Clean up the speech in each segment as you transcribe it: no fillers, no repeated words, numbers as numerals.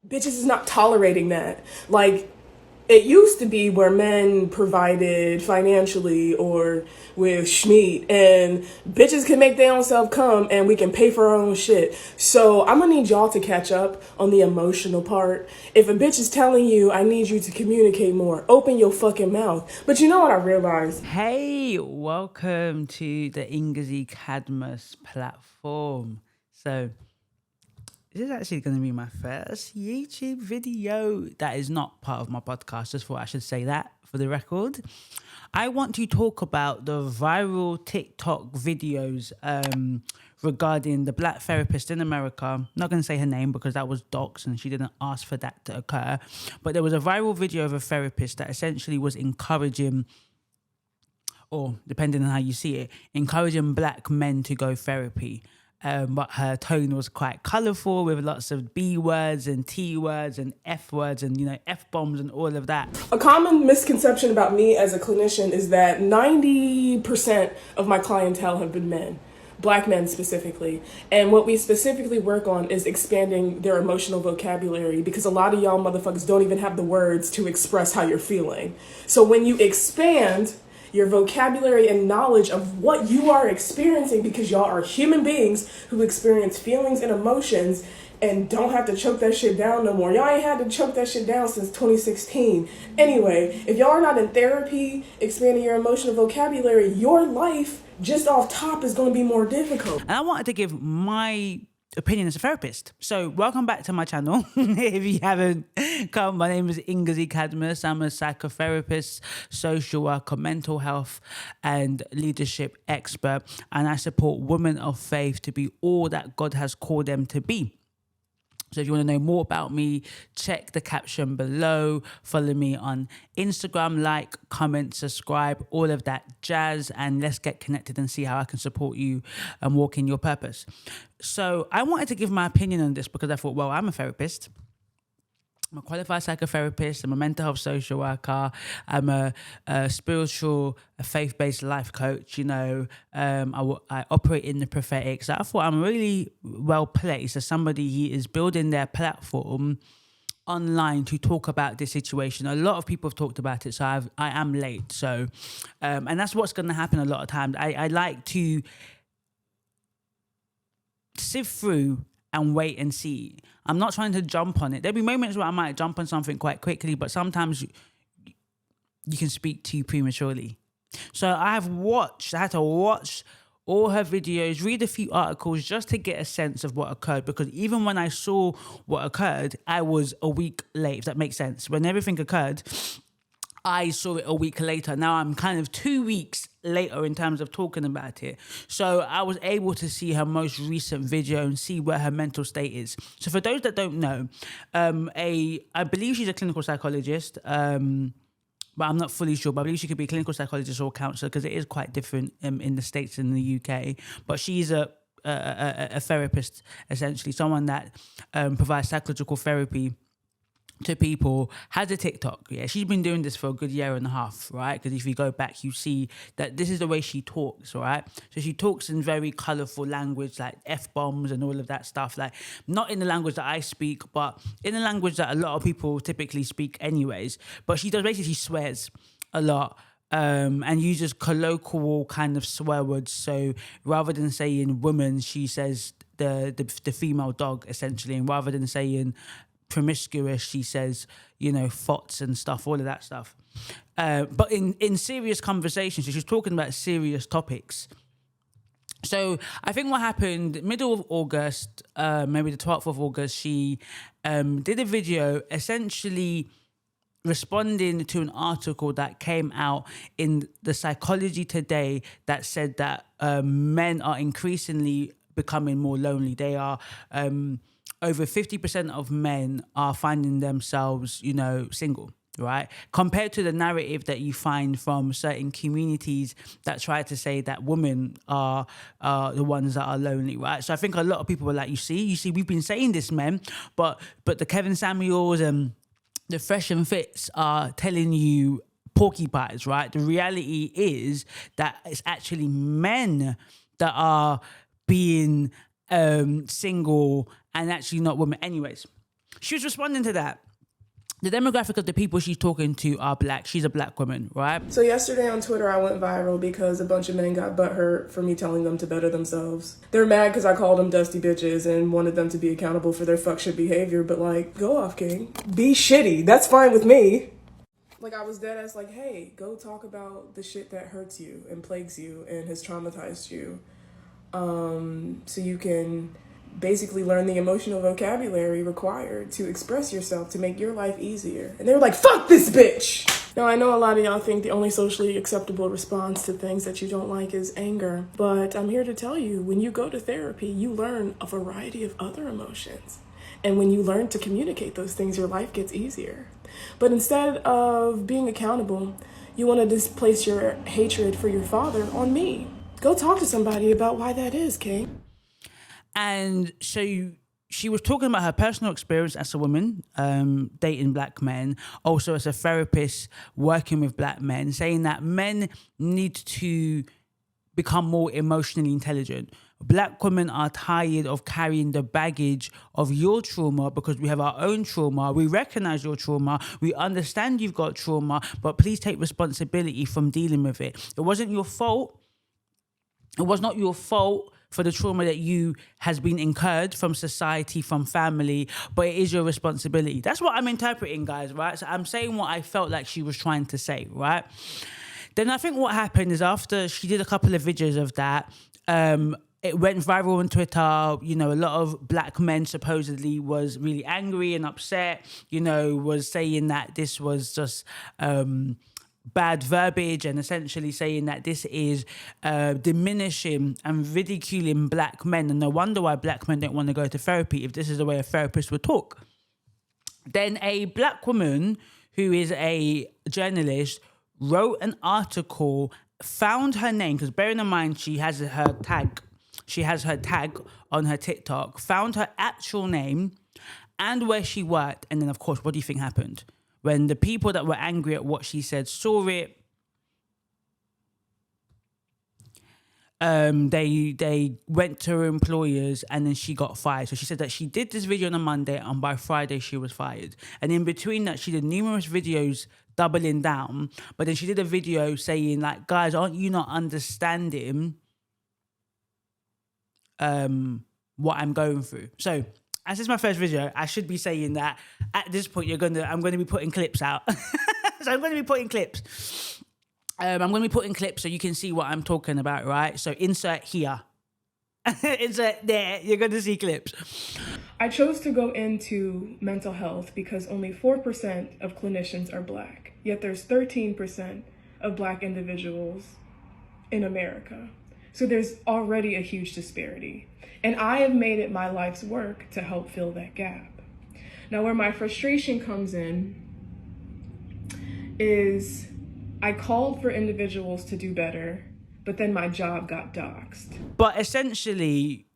Bitches is not tolerating that. Like, it used to be where men provided financially or with schmeat, and bitches can make their own self come and we can pay for our own shit. So I'm gonna need y'all to catch up on the emotional part. If a bitch is telling you, I need you to communicate more, open your fucking mouth. But you know what I realized? Hey, welcome to the Ngozi Cadmus platform. So, this is actually going to be my first YouTube video that is not part of my podcast. Just thought I should say that for the record. I want to talk about the viral TikTok videos regarding the black therapist in America. I'm not going to say her name because that was doxxed and she didn't ask for that to occur. But there was a viral video of a therapist that essentially was encouraging, or depending on how you see it, encouraging black men to go therapy. But her tone was quite colourful with lots of B words and T words and F words and, F-bombs and all of that. A common misconception about me as a clinician is that 90% of my clientele have been men. Black men specifically. And what we specifically work on is expanding their emotional vocabulary, because a lot of y'all motherfuckers don't even have the words to express how you're feeling. So when you expand your vocabulary and knowledge of what you are experiencing, because y'all are human beings who experience feelings and emotions and don't have to choke that shit down no more. Y'all ain't had to choke that shit down since 2016. Anyway, if y'all are not in therapy, expanding your emotional vocabulary, your life just off top is going to be more difficult. And I wanted to give my opinion as a therapist. So welcome back to my channel. If you haven't come, my name is Ngozi Cadmus. I'm a psychotherapist, social worker, mental health and leadership expert, and I support women of faith to be all that God has called them to be. So if you want to know more about me, check the caption below. Follow me on Instagram, like, comment, subscribe, all of that jazz, and let's get connected and see how I can support you and walk in your purpose. So I wanted to give my opinion on this because I thought, well, I'm a therapist. I'm a qualified psychotherapist. I'm a mental health social worker. I'm a spiritual, faith-based life coach. I operate in the prophetic. So I thought I'm really well placed as somebody who is building their platform online to talk about this situation. A lot of people have talked about it, so I am late. So, and that's what's going to happen a lot of times. I like to sift through and wait and see. I'm not trying to jump on it. There'll be moments where I might jump on something quite quickly, but sometimes you can speak too prematurely. So I had to watch all her videos, read a few articles just to get a sense of what occurred, because even when I saw what occurred, I was a week late, if that makes sense. When everything occurred, I saw it a week later. Now I'm kind of 2 weeks later in terms of talking about it. So I was able to see her most recent video and see where her mental state is. So for those that don't know, I believe she's a clinical psychologist, but I'm not fully sure. But I believe she could be a clinical psychologist or counselor, because it is quite different in the States and the UK. But she's a therapist, essentially, someone that provides psychological therapy to people, has a TikTok. Yeah, she's been doing this for a good year and a half, right? Because if you go back, you see that this is the way she talks, right? So she talks in very colorful language, like F-bombs and all of that stuff, like not in the language that I speak, but in the language that a lot of people typically speak anyways. But she swears a lot. And uses colloquial kind of swear words. So rather than saying woman, she says the female dog, essentially. And rather than saying promiscuous, she says, fots and stuff, all of that stuff. But in serious conversations, so she's talking about serious topics. So I think what happened, middle of August, maybe the 12th of August, she did a video essentially responding to an article that came out in the Psychology Today that said that men are increasingly becoming more lonely. They are over 50% of men are finding themselves, single, right? Compared to the narrative that you find from certain communities that try to say that women are the ones that are lonely, right? So I think a lot of people were like, you see, we've been saying this, men, but the Kevin Samuels and the Fresh and Fits are telling you porcupines, right? The reality is that it's actually men that are being single and actually not women. Anyways, She was responding to that. The demographic of the people she's talking to are black. She's a black woman, right? So yesterday on Twitter, I went viral because a bunch of men got butthurt for me telling them to better themselves. They're mad because I called them dusty bitches and wanted them to be accountable for their fuck shit behavior. But like, go off, king. Be shitty. That's fine with me. Like, I was dead ass like, hey, go talk about the shit that hurts you and plagues you and has traumatized you. So you can basically learn the emotional vocabulary required to express yourself to make your life easier. And they were like, fuck this bitch! Now, I know a lot of y'all think the only socially acceptable response to things that you don't like is anger, but I'm here to tell you, when you go to therapy, you learn a variety of other emotions. And when you learn to communicate those things, your life gets easier. But instead of being accountable, you want to displace your hatred for your father on me. Go talk to somebody about why that is, King. And so she was talking about her personal experience as a woman, dating black men, also as a therapist working with black men, saying that men need to become more emotionally intelligent. Black women are tired of carrying the baggage of your trauma because we have our own trauma. We recognize your trauma. We understand you've got trauma, but please take responsibility from dealing with it. It wasn't your fault. It was not your fault for the trauma that you has been incurred from society, from family, but it is your responsibility. That's what I'm interpreting, guys, right? So I'm saying what I felt like she was trying to say, right? Then I think what happened is after she did a couple of videos of that, it went viral on Twitter. You know, a lot of black men supposedly was really angry and upset, you know, was saying that this was just bad verbiage and essentially saying that this is diminishing and ridiculing black men. And no wonder why black men don't want to go to therapy if this is the way a therapist would talk. Then a black woman who is a journalist wrote an article, found her name, because bearing in mind she has her tag on her TikTok, found her actual name and where she worked. And then, of course, what do you think happened? When the people that were angry at what she said saw it, they went to her employers and then she got fired. So she said that she did this video on a Monday and by Friday she was fired. And in between that, she did numerous videos doubling down. But then she did a video saying, like, guys, aren't you not understanding what I'm going through? So as this is my first video, I should be saying that at this point I'm going to be putting clips out. So I'm going to be putting clips. I'm going to be putting clips so you can see what I'm talking about, right? So insert here. Insert there. You're going to see clips. I chose to go into mental health because only 4% of clinicians are black. Yet there's 13% of black individuals in America. So there's already a huge disparity. And I have made it my life's work to help fill that gap. Now, where my frustration comes in is I called for individuals to do better, but then my job got doxxed. But essentially,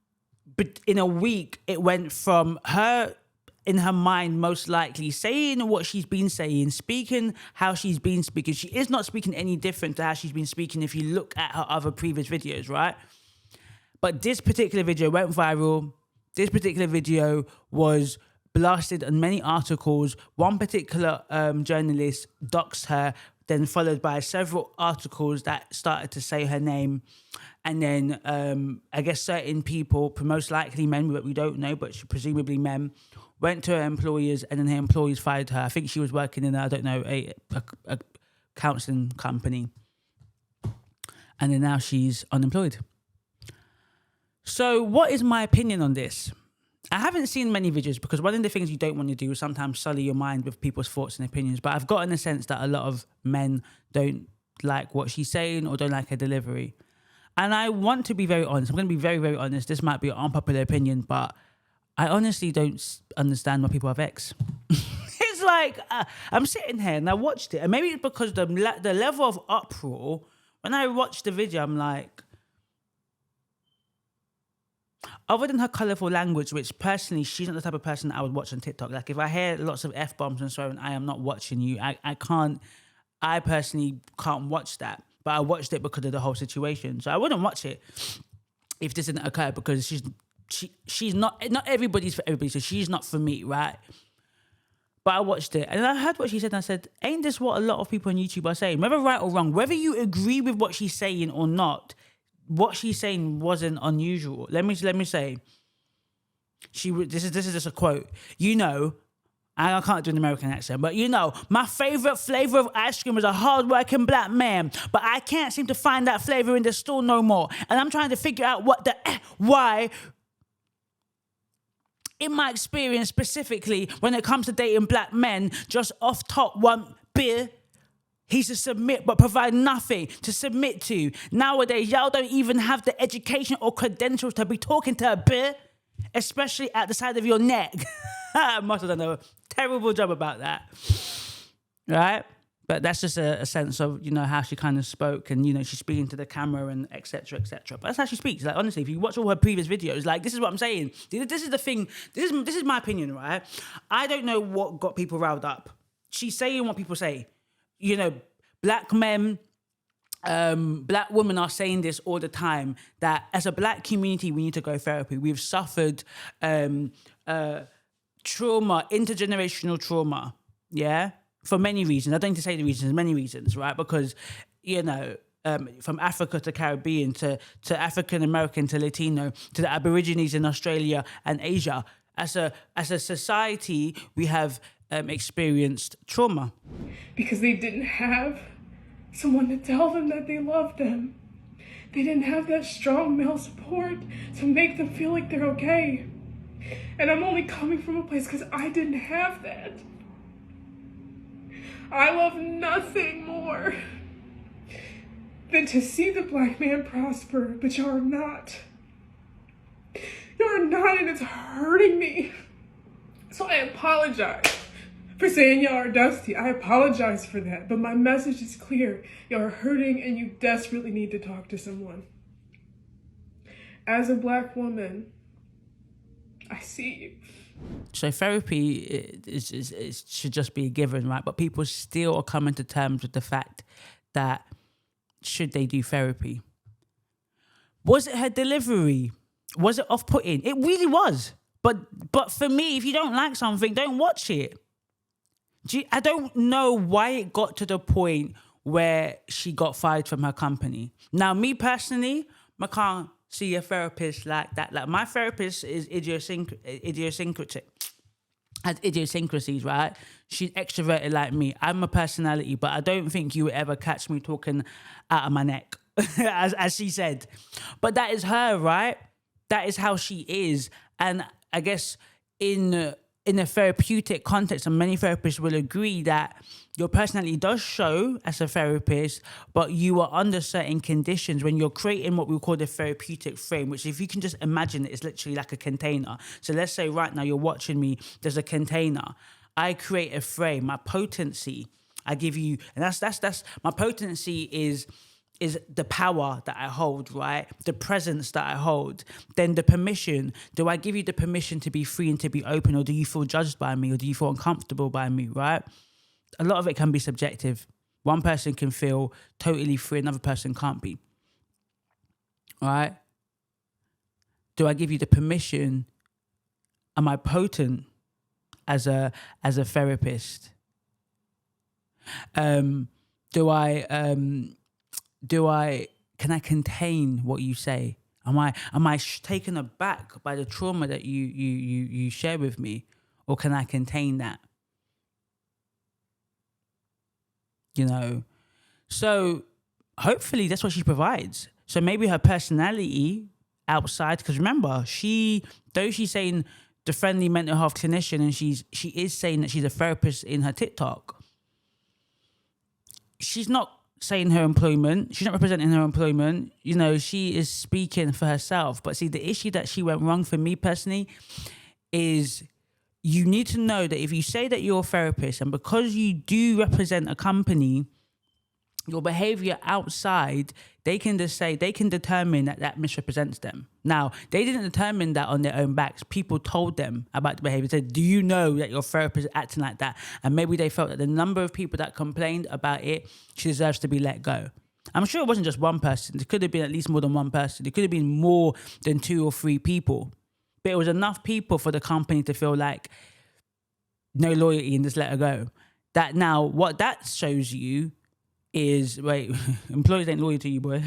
in a week, it went from her, in her mind, most likely, saying what she's been saying, speaking how she's been speaking. She is not speaking any different to how she's been speaking if you look at her other previous videos, right? But this particular video went viral. This particular video was blasted in many articles. One particular journalist doxed her, then followed by several articles that started to say her name. And then I guess certain people, most likely men, but we don't know, but presumably men, went to her employers and then her employers fired her. I think she was working in, I don't know, a counselling company. And then now she's unemployed. So what is my opinion on this? I haven't seen many videos because one of the things you don't want to do is sometimes sully your mind with people's thoughts and opinions. But I've gotten a sense that a lot of men don't like what she's saying or don't like her delivery. And I want to be very honest. I'm going to be very, very honest. This might be an unpopular opinion, but I honestly don't understand why people have ex. It's like, I'm sitting here and I watched it. And maybe it's because the level of uproar, when I watched the video, I'm like, other than her colourful language, which personally, she's not the type of person that I would watch on TikTok. Like, if I hear lots of F-bombs and so on, I am not watching you. I personally can't watch that. But I watched it because of the whole situation. So I wouldn't watch it if this didn't occur because she's not everybody's for everybody. So she's not for me, right? But I watched it and I heard what she said and I said, ain't this what a lot of people on YouTube are saying? Whether right or wrong, whether you agree with what she's saying or not, what she's saying wasn't unusual. Let me say, this is just a quote. I can't do an American accent, but my favorite flavor of ice cream is a hardworking black man, but I can't seem to find that flavor in the store no more. And I'm trying to figure out why. In my experience, specifically, when it comes to dating black men, just off top want beer. He's to submit, but provide nothing to submit to. Nowadays, y'all don't even have the education or credentials to be talking to a beer, especially at the side of your neck. I must have done a terrible job about that, right? But that's just a sense of, how she kind of spoke and, she's speaking to the camera and et cetera, et cetera. But that's how she speaks. Like, honestly, if you watch all her previous videos, like, this is what I'm saying. This is the thing. This is my opinion, right? I don't know what got people riled up. She's saying what people say. Black men, black women are saying this all the time, that as a black community, we need to go therapy. We've suffered trauma, intergenerational trauma, yeah? For many reasons. I don't need to say the reasons, many reasons, right? Because, from Africa to Caribbean to African American to Latino to the Aborigines in Australia and Asia, as a society, we have experienced trauma. Because they didn't have someone to tell them that they loved them. They didn't have that strong male support to make them feel like they're okay. And I'm only coming from a place because I didn't have that. I love nothing more than to see the black man prosper, but you're not. You're not, and it's hurting me. So I apologize for saying y'all are dusty. I apologize for that, but my message is clear. Y'all are hurting and you desperately need to talk to someone. As a black woman, I see you. So therapy should just be a given, right? But people still are coming to terms with the fact that should they do therapy? Was it her delivery? Was it off-putting? It really was. But for me, if you don't like something, don't watch it. I don't know why it got to the point where she got fired from her company. Now, me personally, I can't see a therapist like that. Like, my therapist is idiosyncratic. Has idiosyncrasies, right? She's extroverted like me. I'm a personality, but I don't think you would ever catch me talking out of my neck, as she said. But that is her, right? That is how she is. And I guess in a therapeutic context, and many therapists will agree that your personality does show as a therapist, but you are under certain conditions when you're creating what we call the therapeutic frame, which, if you can just imagine it, is literally like a container. So let's say right now you're watching me, there's a container. I create a frame, my potency, I give you, and that's my potency is the power that I hold, right? The presence that I hold. Then the permission. Do I give you the permission to be free and to be open, or do you feel judged by me, or do you feel uncomfortable by me, right? A lot of it can be subjective. One person can feel totally free, another person can't be, right? Do I give you the permission? Am I potent as a therapist? Can I contain what you say? Am I taken aback by the trauma that you share with me, or can I contain that? So hopefully that's what she provides. So maybe her personality outside, because remember, though she's saying the friendly mental health clinician, and she is saying that she's a therapist in her TikTok, she's not saying her employment. She's not representing her employment. She is speaking for herself. But see, the issue that she went wrong for me personally is you need to know that if you say that you're a therapist, and because you do represent a company, your behavior outside, they can determine that misrepresents them. Now, they didn't determine that on their own backs. People told them about the behavior. They said, do you know that your therapist is acting like that? And maybe they felt that the number of people that complained about it, she deserves to be let go. I'm sure it wasn't just one person. It could have been at least more than one person. It could have been more than 2 or 3 people. But it was enough people for the company to feel like no loyalty and just let her go. That now, what that shows you is, wait, employers ain't loyal to you, boy.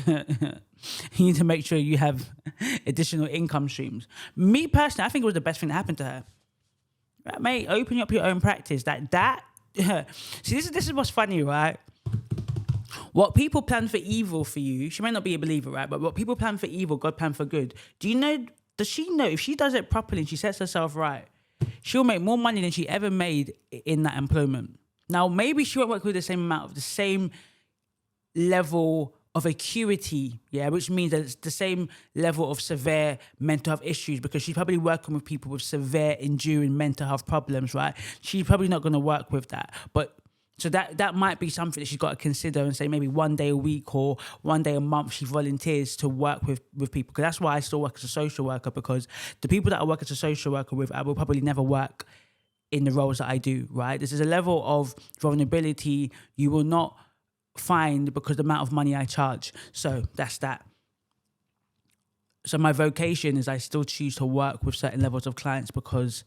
You need to make sure you have additional income streams. Me personally, I think it was the best thing that happened to her. Right, mate, open up your own practice. See, this is what's funny, right? What people plan for evil for you, she may not be a believer, right? But what people plan for evil, God plan for good. Does she know if she does it properly and she sets herself right, she'll make more money than she ever made in that employment. Now, maybe she won't work with the same level of acuity, yeah, which means that it's the same level of severe mental health issues, because she's probably working with people with severe, enduring mental health problems, right? She's probably not going to work with that. But so that might be something that she's got to consider and say maybe one day a week or one day a month she volunteers to work with people. Because that's why I still work as a social worker, because the people that I work as a social worker with, I will probably never work in the roles that I do, right? This is a level of vulnerability you will not find because of the amount of money I charge. So that's that. So my vocation is I still choose to work with certain levels of clients because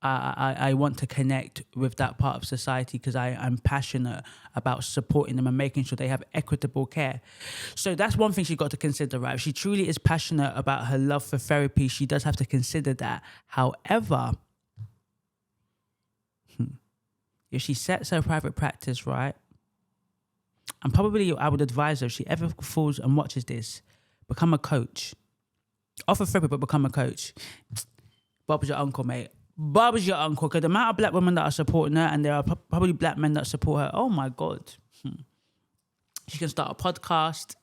I want to connect with that part of society, because I'm passionate about supporting them and making sure they have equitable care. So that's one thing she's got to consider, right? If she truly is passionate about her love for therapy, she does have to consider that. However, if she sets her private practice right, and probably I would advise her, if she ever falls and watches this, become a coach. Offer therapy, but become a coach. Bob's your uncle, mate. Bob is your uncle, because the amount of black women that are supporting her, and there are probably black men that support her, oh my God. She can start a podcast.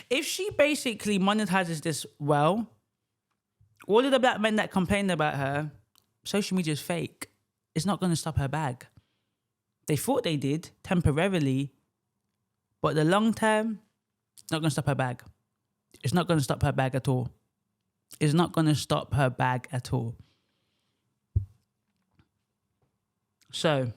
If she basically monetizes this well, all of the black men that complain about her, social media is fake. It's not going to stop her bag. They thought they did temporarily, but the long term, it's not going to stop her bag. It's not going to stop her bag at all. It's not going to stop her bag at all. So,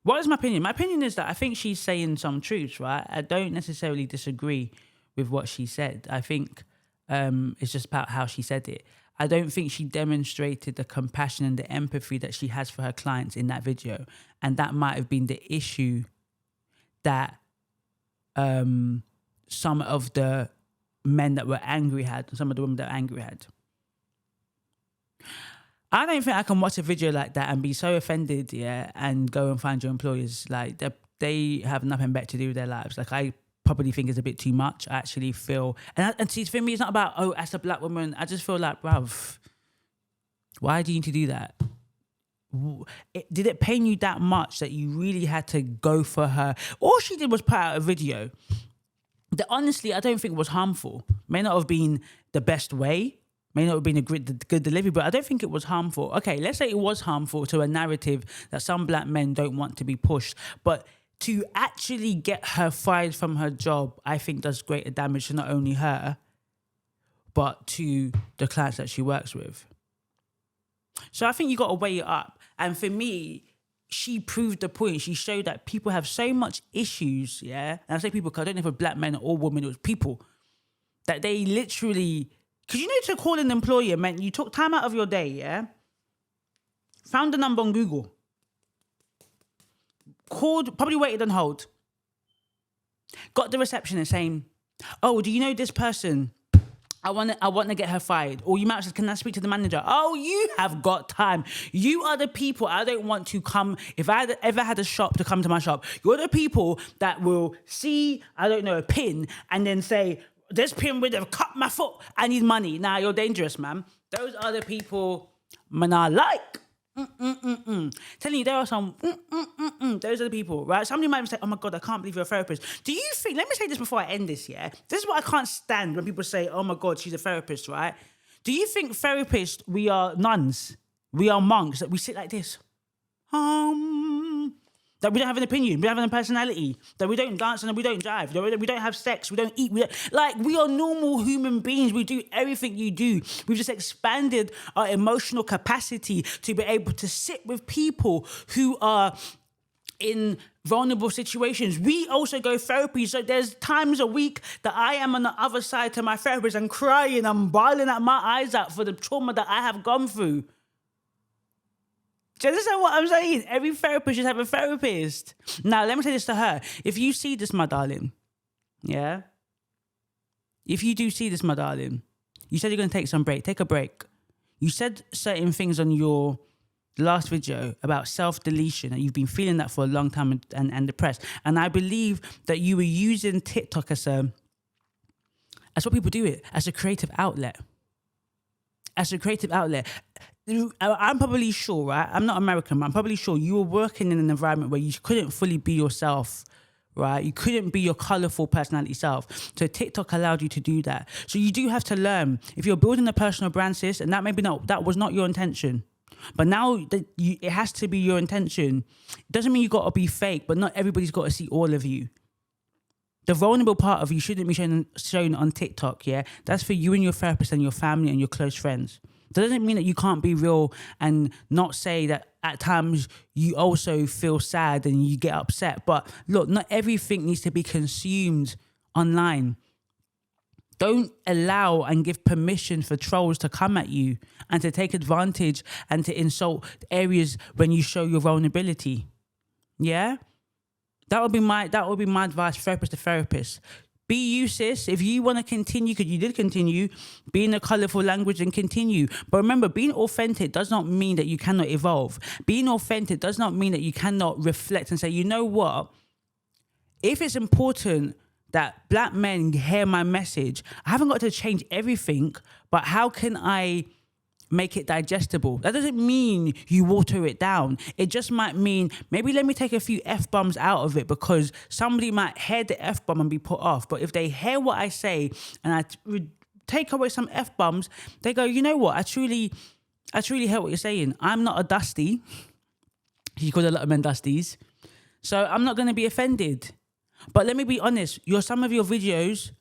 what is my opinion? My opinion is that I think she's saying some truths, right? I don't necessarily disagree with what she said. I think it's just about how she said it. I don't think she demonstrated the compassion and the empathy that she has for her clients in that video. And that might have been the issue that some of the men that were angry had, and some of the women that were angry had. I don't think I can watch a video like that and be so offended, yeah, and go and find your employers. Like, they have nothing better to do with their lives. Like, I probably think it's a bit too much. I actually feel, and see, for me, it's not about, oh, as a black woman, I just feel like, bruv, why do you need to do that? Did it pain you that much that you really had to go for her? All she did was put out a video that honestly I don't think was harmful. May not have been the best way, may not have been a good delivery, but I don't think it was harmful. Okay, let's say it was harmful to a narrative that some black men don't want to be pushed, but to actually get her fired from her job, I think does greater damage to not only her, but to the clients that she works with. So I think you got to weigh it up. And for me, she proved the point. She showed that people have so much issues, yeah? And I say people because I don't know if it was black men or women, it was people. That they literally, because you know, to call an employer meant you took time out of your day, yeah? Found the number on Google. Called, probably waited on hold. Got the receptionist saying, oh, do you know this person? I want to get her fired. Or you might have said, can I speak to the manager? Oh, you have got time. You are the people I don't want to come. If I had ever had a shop to come to my shop, you're the people that will see, I don't know, a pin and then say, this pin would have cut my foot. I need money. Nah, you're dangerous, man. Those are the people man I like. Telling you, there are some those are the people, right? Somebody might say, oh my God, I can't believe you're a therapist. Do you think, let me say this before I end this, yeah? This is what I can't stand when people say, oh my God, she's a therapist, right? Do you think therapists, we are nuns, we are monks, that we sit like this? That we don't have an opinion, we don't have a personality, that we don't dance and we don't jive, that we don't have sex, we don't eat, we are normal human beings, we do everything you do. We've just expanded our emotional capacity to be able to sit with people who are in vulnerable situations. We also go therapy, so there's times a week that I am on the other side to my therapist and crying, I'm bawling at my eyes out for the trauma that I have gone through. Do you understand what I'm saying? Every therapist should have a therapist. Now, let me say this to her. If you see this, my darling, yeah? If you do see this, my darling, you said you're going to take some break. Take a break. You said certain things on your last video about self-deletion, and you've been feeling that for a long time and depressed. And I believe that you were using TikTok as what people do it, as a creative outlet. As a creative outlet. I'm probably sure, right? I'm not American, but I'm probably sure you were working in an environment where you couldn't fully be yourself, right? You couldn't be your colorful personality self. So TikTok allowed you to do that. So you do have to learn. If you're building a personal brand, sis, and that was not your intention, but now it has to be your intention. It doesn't mean you got to be fake, but not everybody's got to see all of you. The vulnerable part of you shouldn't be shown on TikTok, yeah? That's for you and your therapist and your family and your close friends. That doesn't mean that you can't be real and not say that at times you also feel sad and you get upset. But look, not everything needs to be consumed online. Don't allow and give permission for trolls to come at you and to take advantage and to insult areas when you show your vulnerability. Yeah? That would be my advice, therapist to therapist. Be you, sis. If you want to continue, because you did continue, be in a colourful language and continue. But remember, being authentic does not mean that you cannot evolve. Being authentic does not mean that you cannot reflect and say, you know what? If it's important that black men hear my message, I haven't got to change everything, but how can I make it digestible? That doesn't mean you water it down. It just might mean maybe let me take a few F-bombs out of it, because somebody might hear the F-bomb and be put off. But if they hear what I say and I take away some F-bombs, they go, you know what? I truly hear what you're saying. I'm not a dusty. You call a lot of men dusties. So I'm not going to be offended. But let me be honest, some of your videos,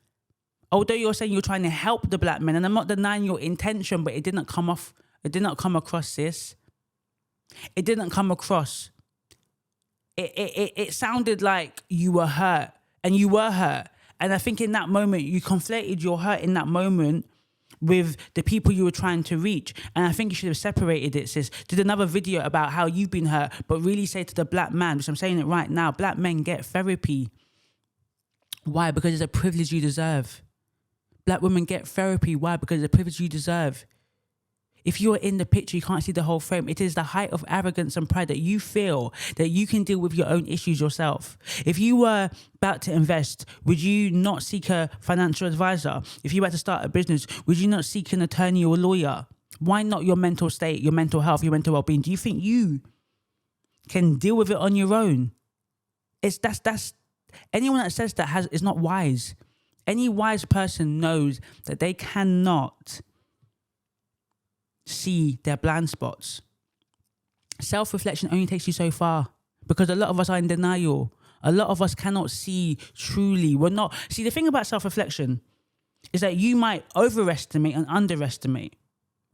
although you're saying you're trying to help the black men, and I'm not denying your intention, but it did not come across, sis. It didn't come across. It sounded like you were hurt, and you were hurt. And I think in that moment, you conflated your hurt in that moment with the people you were trying to reach. And I think you should have separated it, sis. Did another video about how you've been hurt, but really say to the black man, which I'm saying it right now, black men get therapy. Why? Because it's a privilege you deserve. Black women get therapy. Why? Because it's a privilege you deserve. If you're in the picture, you can't see the whole frame. It is the height of arrogance and pride that you feel that you can deal with your own issues yourself. If you were about to invest, would you not seek a financial advisor? If you were to start a business, would you not seek an attorney or a lawyer? Why not your mental state, your mental health, your mental well-being? Do you think you can deal with it on your own? That's anyone that says that is not wise. Any wise person knows that they cannot see their blind spots. Self-reflection only takes you so far, because a lot of us are in denial. A lot of us cannot see truly. See, the thing about self-reflection is that you might overestimate and underestimate,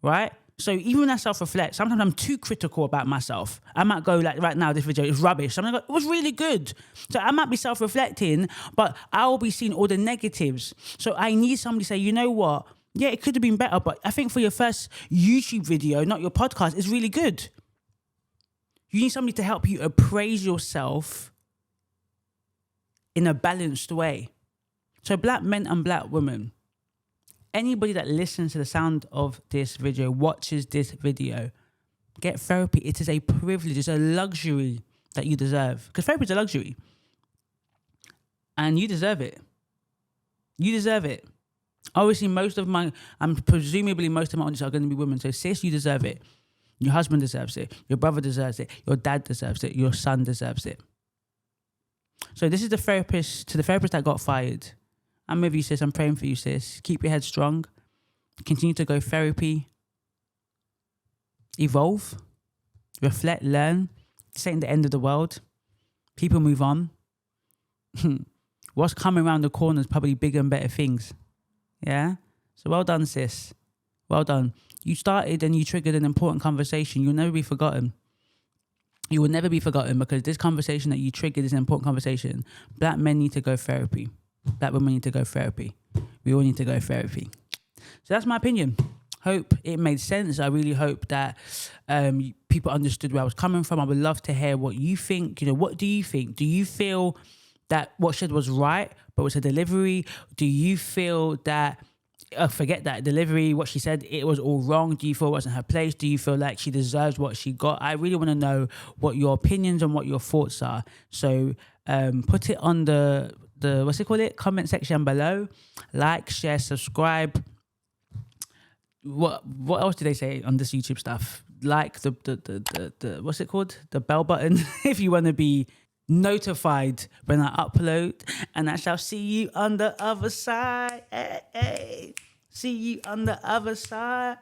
right? So even when I self-reflect, sometimes I'm too critical about myself. I might go like, right now, this video is rubbish. I'm gonna go, it was really good. So I might be self-reflecting, but I'll be seeing all the negatives. So I need somebody to say, you know what? Yeah, it could have been better, but I think for your first YouTube video, not your podcast, it's really good. You need somebody to help you appraise yourself in a balanced way. So black men and black women, anybody that listens to the sound of this video, watches this video, get therapy. It is a privilege. It's a luxury that you deserve. Because therapy is a luxury. And you deserve it. You deserve it. Obviously, presumably most of my audience are going to be women. So sis, you deserve it. Your husband deserves it. Your brother deserves it. Your dad deserves it. Your son deserves it. So this is the therapist that got fired. I'm with you, sis. I'm praying for you, sis. Keep your head strong. Continue to go therapy. Evolve. Reflect. Learn. This ain't the end of the world. People move on. What's coming around the corner is probably bigger and better things. Yeah? So well done, sis. Well done. You started and you triggered an important conversation. You'll never be forgotten. You will never be forgotten, because this conversation that you triggered is an important conversation. Black men need to go therapy. Black women need to go therapy. We all need to go therapy. So that's my opinion. Hope it made sense. I really hope that people understood where I was coming from. I would love to hear what you think. What do you think? Do you feel that what she said was right, but it was her delivery? Do you feel that, forget that delivery, what she said, it was all wrong? Do you feel it wasn't her place? Do you feel like she deserves what she got? I really want to know what your opinions and what your thoughts are. So put it on the comment section below. Like, share, subscribe. What else do they say on this YouTube stuff? Like the the bell button if you want to be notified when I upload. And I shall see you on the other side. Hey. See you on the other side.